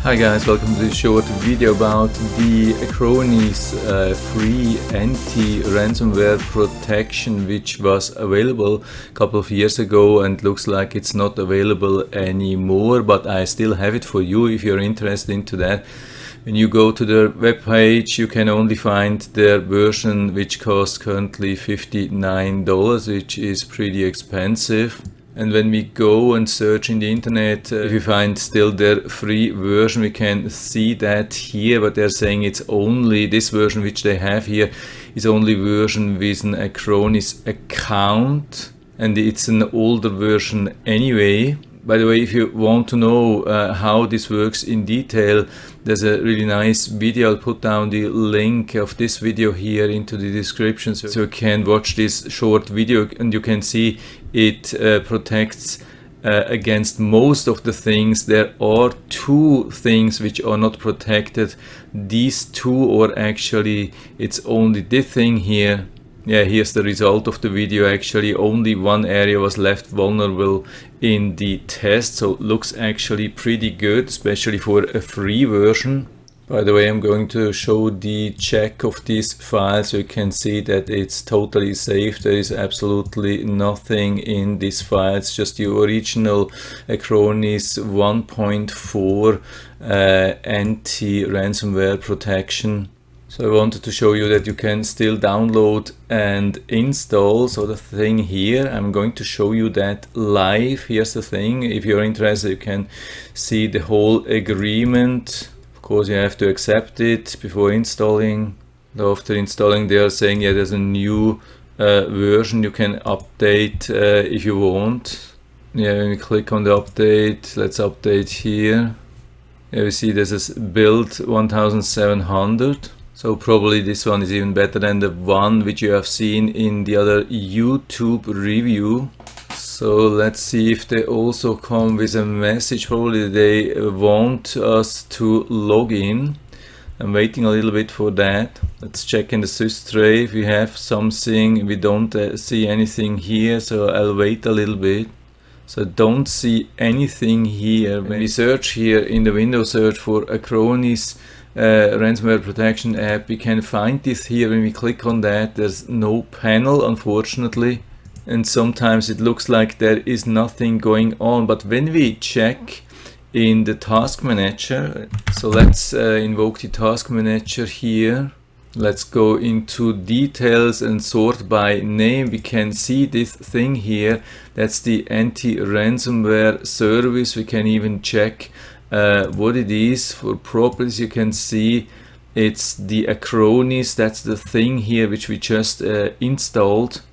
Hi guys, welcome to this short video about the Acronis free anti-ransomware protection, which was available a couple of years ago and looks like it's not available anymore, but I still have it for you if you're interested into that. When you go to their webpage, you can only find their version, which costs currently $59, which is pretty expensive. And when we go and search in the internet, if we find still their free version, we can see that here, but they're saying it's only this version which they have here is only version with an Acronis account, and it's an older version anyway. By the way, if you want to know how this works in detail, there's a really nice video. I'll put down the link of this video here into the description, so you can watch this short video and you can see it protects against most of the things. There are two things which are not protected. These two, or actually it's only this thing here. Yeah, here's the result of the video. Actually, only one area was left vulnerable in the test, so it looks actually pretty good, especially for a free version. By the way, I'm going to show the check of this file so you can see that it's totally safe. There is absolutely nothing in this file. It's just the original Acronis 1.4 anti-ransomware protection. So I wanted to show you that you can still download and install. So the thing here, I'm going to show you that live. Here's the thing. If you're interested, you can see the whole agreement. Of course, you have to accept it before installing. After installing, they are saying, yeah, there's a new version you can update if you want. Yeah, when we click on the update, let's update here. Yeah, we see there's a build 1700. So probably this one is even better than the one which you have seen in the other YouTube review. So let's see if they also come with a message. Probably they want us to log in. I'm waiting a little bit for that. Let's check in the sys tray if we have something. We don't see anything here, so I'll wait a little bit. So don't see anything here. When we search here in the window search for Acronis ransomware protection app, we can find this here. When we click on that, there's no panel, unfortunately, and sometimes it looks like there is nothing going on. But when we check in the task manager, so let's invoke the task manager here. Let's go into details and sort by name. We can see this thing here. That's the anti-ransomware service. We can even check what it is. For properties, you can see it's the Acronis. That's the thing here which we just installed.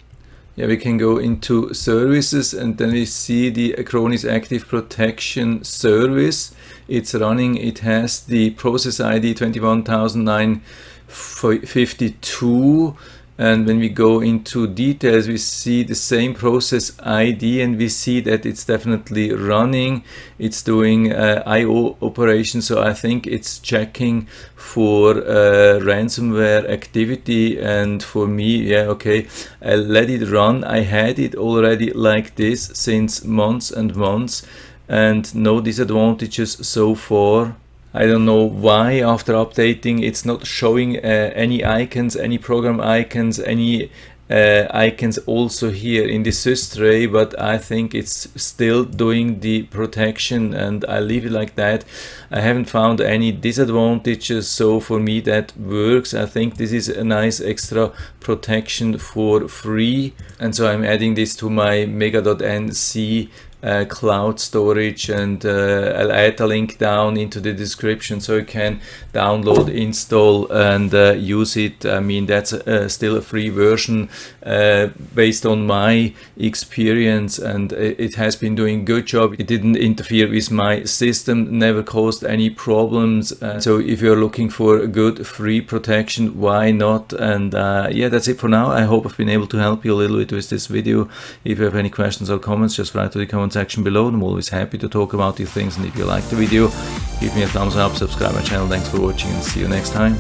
Yeah, we can go into services and then we see the Acronis Active Protection service. It's running. It has the process ID 21952. And when we go into details, we see the same process ID and we see that it's definitely running. It's doing IO operations, so I think it's checking for ransomware activity. And for me, yeah, okay, I'll let it run. I had it already like this since months and months and no disadvantages so far. I don't know why after updating it's not showing any icons, any program icons, any icons also here in the sys tray, but I think it's still doing the protection and I leave it like that. I haven't found any disadvantages, so for me that works. I think this is a nice extra protection for free, and so I'm adding this to my mega.nc cloud storage, and I'll add a link down into the description so you can download, install and use it. I mean, that's still a free version based on my experience, and it has been doing a good job. It didn't interfere with my system, never caused any problems, so if you're looking for a good free protection, why not? And yeah, that's it for now. I hope I've been able to help you a little bit with this video. If you have any questions or comments, just write to the comment section below. I'm always happy to talk about these things, and if you like the video, give me a thumbs up, subscribe my channel. Thanks for watching and see you next time.